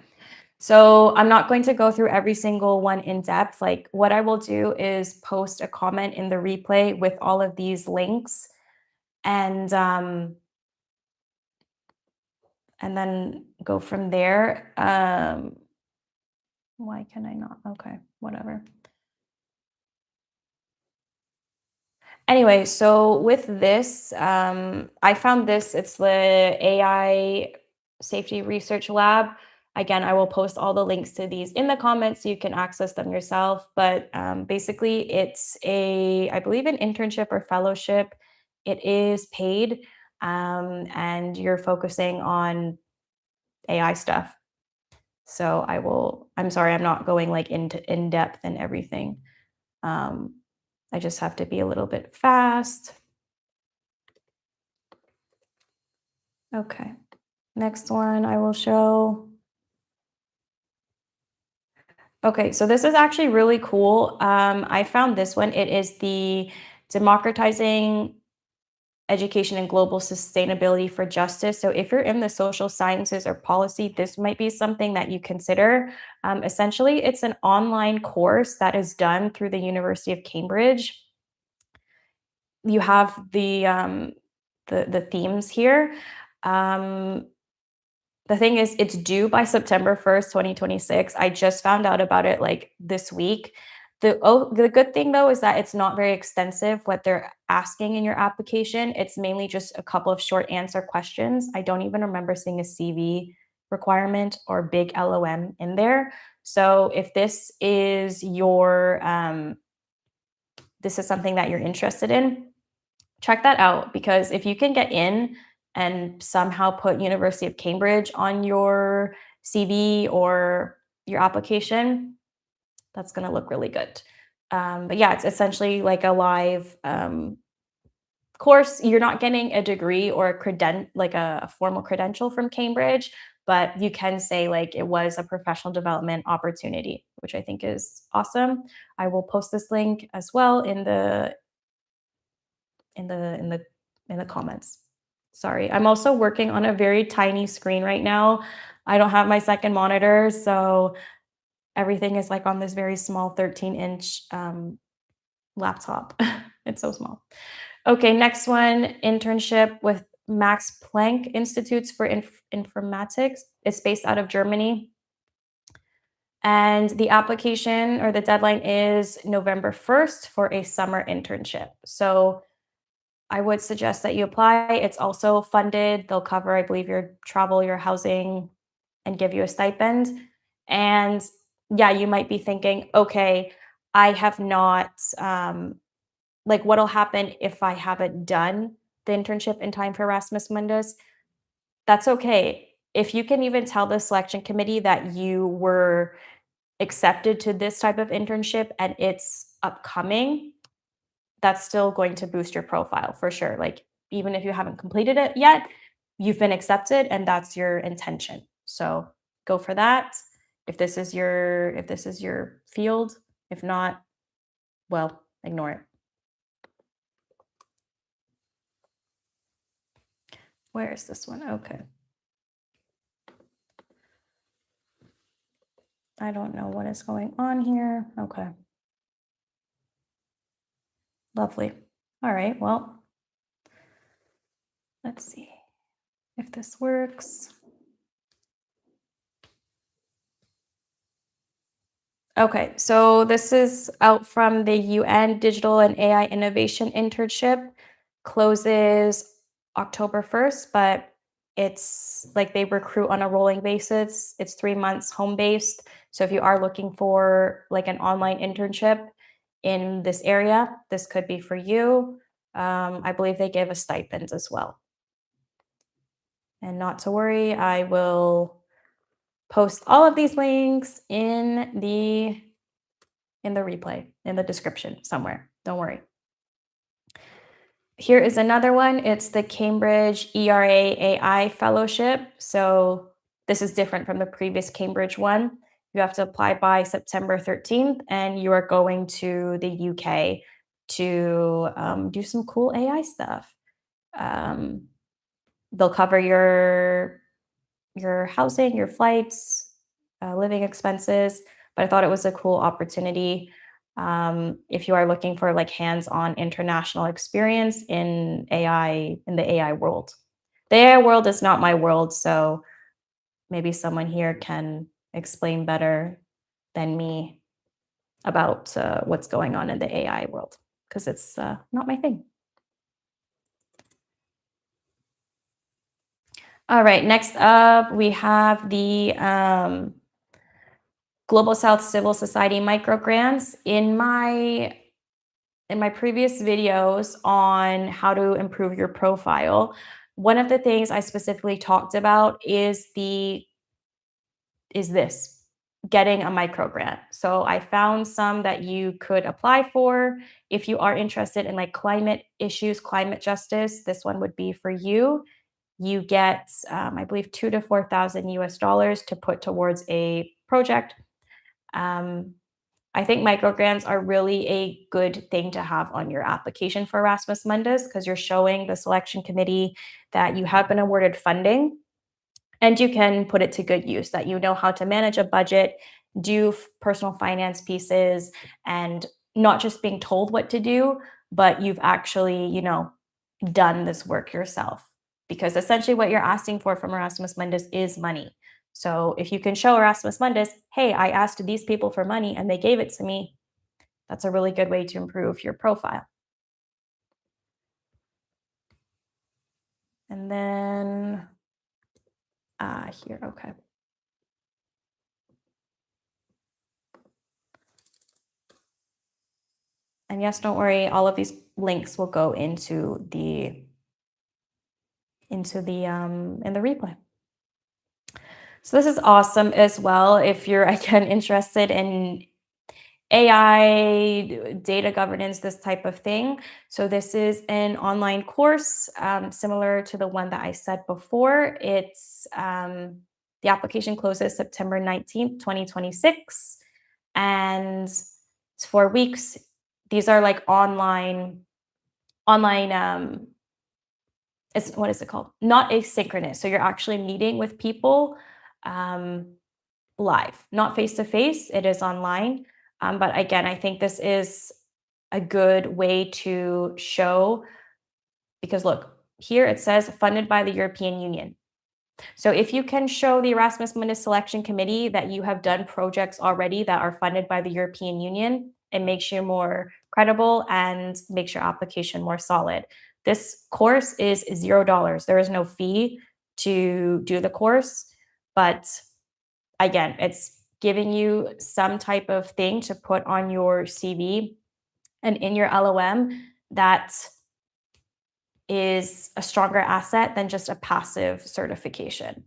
So I'm not going to go through every single one in depth. Like what I will do is post a comment in the replay with all of these links and and then go from there. Why can I not? Okay, whatever. Anyway, so with this, I found this. It's the AI Safety Research Lab. Again, I will post all the links to these in the comments so you can access them yourself. But basically, it's I believe, an internship or fellowship. It is paid, and you're focusing on AI stuff. So I'm sorry, I'm not going like into in depth and everything. Um, I just have to be a little bit fast. Okay. Next one I will show. Okay, so this is actually really cool. I found this one. It is the Democratizing Education and Global Sustainability for Justice. So if you're in the social sciences or policy, this might be something that you consider. Essentially, it's an online course that is done through the University of Cambridge. You have the themes here. Um, The thing is, it's due by September 1st, 2026. I just found out about it like this week. The good thing though is that it's not very extensive what they're asking in your application. It's mainly just a couple of short answer questions. I don't even remember seeing a CV requirement or big LOM in there. So if this is something that you're interested in, check that out because if you can get in and somehow put University of Cambridge on your CV or your application, that's going to look really good. But yeah, it's essentially like a live course, you're not getting a degree or like a formal credential from Cambridge, but you can say like it was a professional development opportunity, which I think is awesome. I will post this link as well in the in the in the comments. Sorry. I'm also working on a very tiny screen right now. I don't have my second monitor, so everything is like on this very small 13-inch laptop. It's so small. Okay, next one, internship with Max Planck Institutes for Informatics. It's based out of Germany. And the application or the deadline is November 1st for a summer internship. So I would suggest that you apply. It's also funded. They'll cover, I believe, your travel, your housing, and give you a stipend. And yeah, you might be thinking, okay, I have not, like, what'll happen if I haven't done the internship in time for Erasmus Mundus? That's okay. If you can even tell the selection committee that you were accepted to this type of internship and it's upcoming, that's still going to boost your profile for sure. Like, even if you haven't completed it yet, you've been accepted and that's your intention. So go for that. If this is your field, if not, well, ignore it. Where is this one? Okay. I don't know what is going on here. Okay. Lovely. All right. Well, let's see if this works. Okay, so this is out from the UN Digital and AI Innovation Internship. Closes October 1st, but it's like they recruit on a rolling basis. It's 3 months home based. So if you are looking for like an online internship in this area, this could be for you. I believe they give a stipend as well. And not to worry, I will post all of these links in the replay, in the description somewhere. Don't worry. Here is another one. It's the Cambridge ERA AI Fellowship. So this is different from the previous Cambridge one. You have to apply by September 13th, and you are going to the UK to do some cool AI stuff. Um, they'll cover your housing, your flights, living expenses. But I thought it was a cool opportunity if you are looking for like hands-on international experience in AI in the AI world. The AI world is not my world, so maybe someone here can explain better than me about what's going on in the AI world because it's not my thing. All right, next up we have the Global South Civil Society microgrants. In my previous videos on how to improve your profile, one of the things I specifically talked about is this, getting a microgrant. So I found some that you could apply for if you are interested in like climate issues, climate justice. This one would be for you. You get, I believe, 2 to 4 thousand US dollars to put towards a project. Um, I think microgrants are really a good thing to have on your application for Erasmus Mundus because you're showing the selection committee that you have been awarded funding and you can put it to good use, that you know how to manage a budget, do personal finance pieces, and not just being told what to do, but you've actually, done this work yourself. Because essentially what you're asking for from Erasmus Mundus is money. So if you can show Erasmus Mundus, hey, I asked these people for money and they gave it to me, that's a really good way to improve your profile. And then here, okay. And yes, don't worry, all of these links will go in the replay. So this is awesome as well if you're again interested AI, data governance, this type of thing. So this is an online course similar to the one that I said before. It's the application closes September 19th, 2026, and it's 4 weeks. These are like online it's what is it called? Not asynchronous. So you're actually meeting with people um, live, not face to face. It is online. But again, I think this is a good way to show because look, here it says funded by the European Union. So if you can show the Erasmus Mundus Selection Committee that you have done projects already that are funded by the European Union, it makes you more credible and makes your application more solid. This course is $0. There is no fee to do the course, but again, it's giving you some type of thing to put on your CV and in your LOM that is a stronger asset than just a passive certification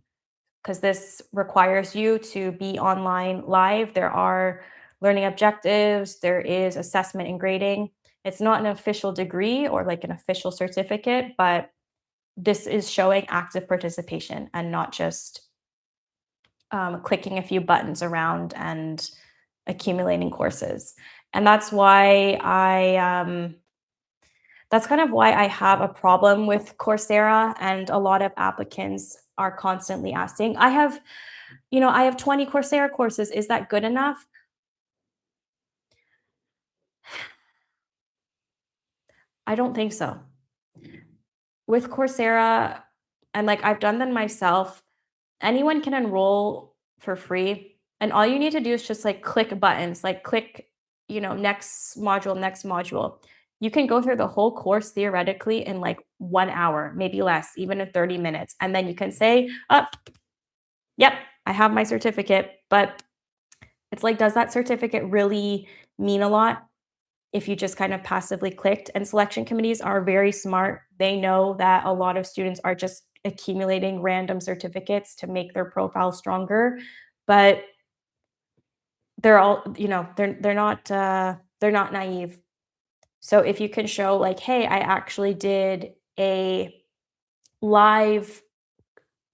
because this requires you to be online live. There are learning objectives, there is assessment and grading. It's not an official degree or like an official certificate, but this is showing active participation and not just clicking a few buttons around and accumulating courses. And that's kind of why I have a problem with Coursera, and a lot of applicants are constantly asking. I have 20 Coursera courses. Is that good enough? I don't think so. With Coursera, and like I've done them myself, anyone can enroll for free. And all you need to do is just like click buttons, like click, next module, next module. You can go through the whole course theoretically in like 1 hour, maybe less, even in 30 minutes. And then you can say, oh, yep, I have my certificate. But it's like, does that certificate really mean a lot if you just kind of passively clicked? And selection committees are very smart. They know that a lot of students are just accumulating random certificates to make their profile stronger, but they're all, they're not naive. So if you can show like, hey, I actually did a live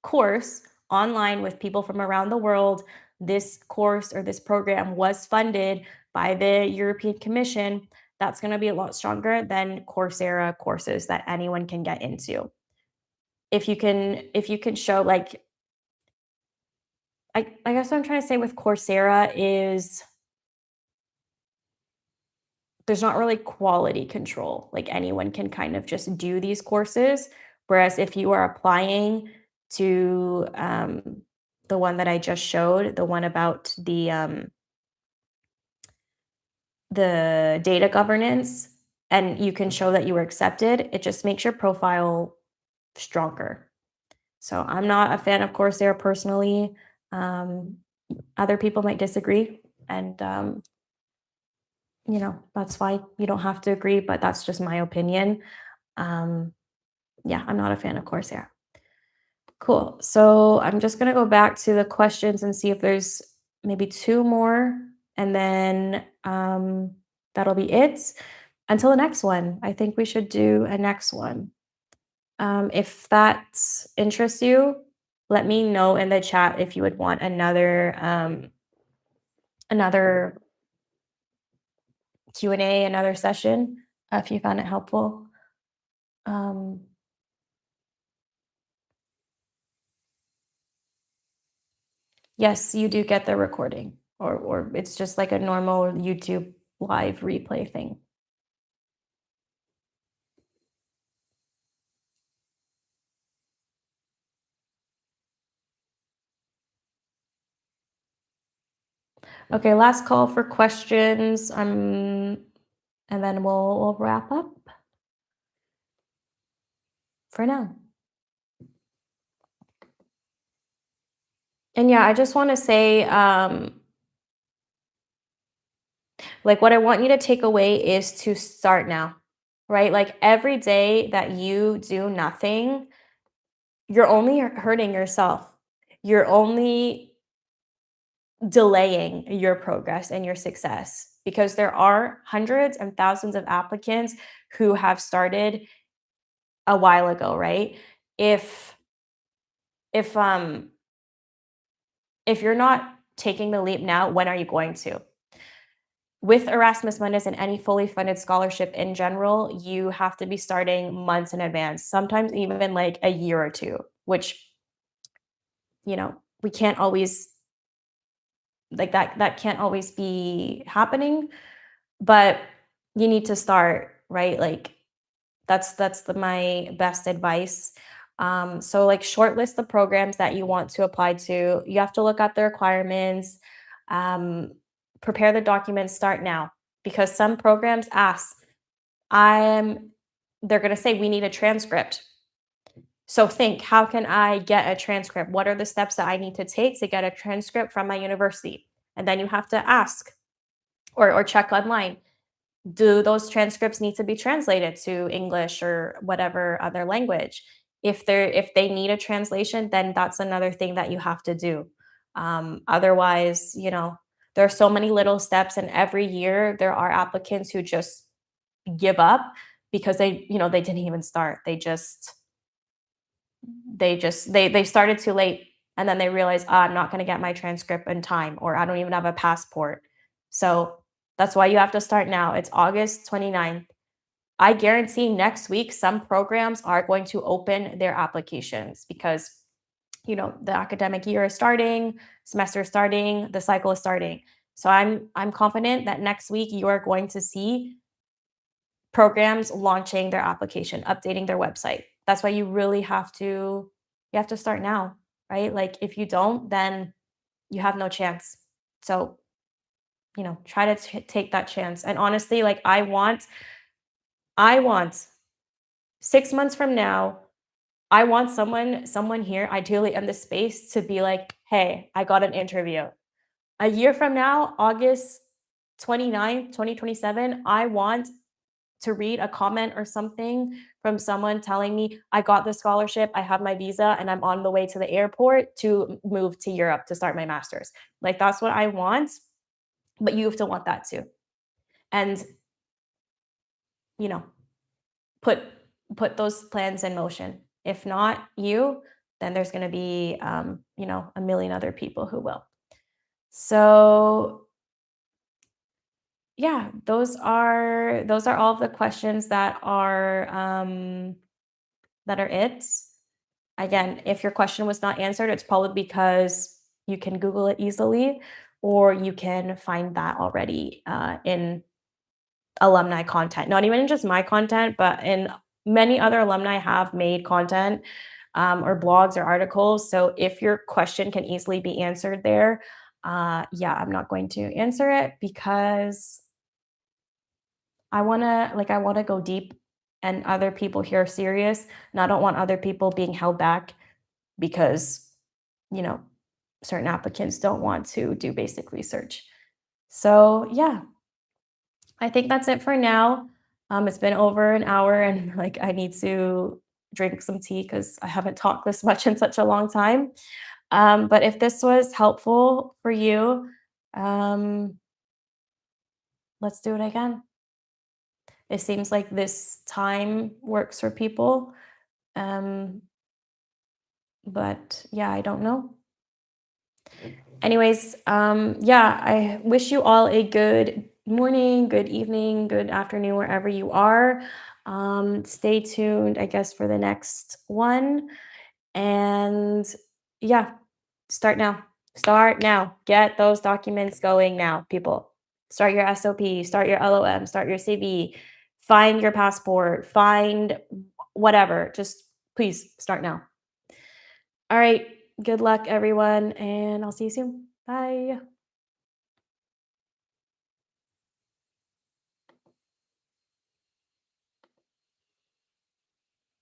course online with people from around the world. This course or this program was funded by the European Commission. That's going to be a lot stronger than Coursera courses that anyone can get into. If you can show like I guess what I'm trying to say with Coursera is there's not really quality control. Like anyone can kind of just do these courses. Whereas if you are applying to the one that I just showed, the one about the data governance, and you can show that you were accepted, it just makes your profile stronger. So I'm not a fan of Coursera personally. Um, Other people might disagree, and that's fine. You don't have to agree, but that's just my opinion. Um, yeah, I'm not a fan of Coursera. Cool. So I'm just gonna go back to the questions and see if there's maybe two more, and then that'll be it. Until the next one, I think we should do a next one. If that interests you, let me know in the chat if you would want another Q&A, another session, if you found it helpful. Um, yes, you do get the recording, or it's just like a normal YouTube live replay thing. Okay, last call for questions. And then we'll wrap up for now. And yeah, I just want to say, like, what I want you to take away is to start now, right? Like, every day that you do nothing, you're only hurting yourself. You're only delaying your progress and your success. because there are hundreds and thousands of applicants who have started a while ago, right? If if um if you're not taking the leap now, when are you going to? With Erasmus Mundus and any fully funded scholarship in general, you have to be starting months in advance, sometimes even like a year or two, which, we can't always like that can't always be happening, but you need to start, right? Like my best advice. So like shortlist the programs that you want to apply to. You have to look at the requirements, um, prepare the documents, start now. Because some programs ask, I'm they're gonna say we need a transcript. So think, how can I get a transcript? What are the steps that I need to take to get a transcript from my university? And then you have to ask or check online. Do those transcripts need to be translated to English or whatever other language? If they need a translation, then that's another thing that you have to do. Otherwise, there are so many little steps, and every year there are applicants who just give up because they didn't even start. They started too late, and then they realize, I'm not going to get my transcript in time, or I don't even have a passport. So that's why you have to start now. It's August 29th. I guarantee next week some programs are going to open their applications because the academic year is starting, semester is starting, the cycle is starting. So I'm confident that next week you are going to see programs launching their application, updating their website. That's why you have to start now, right? Like if you don't, then you have no chance. So, try to take that chance. And honestly, like I want 6 months from now, I want someone here ideally in the space to be like, "Hey, I got an interview." A year from now, August 29th, 2027, I want to read a comment or something from someone telling me, "I got the scholarship, I have my visa, and I'm on the way to the airport to move to Europe to start my master's." Like, that's what I want, but you have to want that too. And, you know, put put those plans in motion. If not you, then there's gonna be, a million other people who will. So, yeah, those are all of the questions that are it. Again, if your question was not answered, it's probably because you can Google it easily, or you can find that already in alumni content. Not even in just my content, but in many other alumni have made content or blogs or articles. So if your question can easily be answered there, yeah, I'm not going to answer it because I wanna go deep, and other people here are serious, and I don't want other people being held back because, you know, certain applicants don't want to do basic research. So, yeah, I think that's it for now. It's been over an hour, and, like, I need to drink some tea because I haven't talked this much in such a long time. But if this was helpful for you, um, let's do it again. It seems like this time works for people. Um, but yeah, I don't know. Anyways, yeah, I wish you all a good morning, good evening, good afternoon, wherever you are. Stay tuned, I guess, for the next one. And yeah, start now. Start now. Get those documents going now, people. Start your SOP, start your LOM, start your CV, find your passport, find whatever. Just please start now. All right. Good luck, everyone, and I'll see you soon. Bye.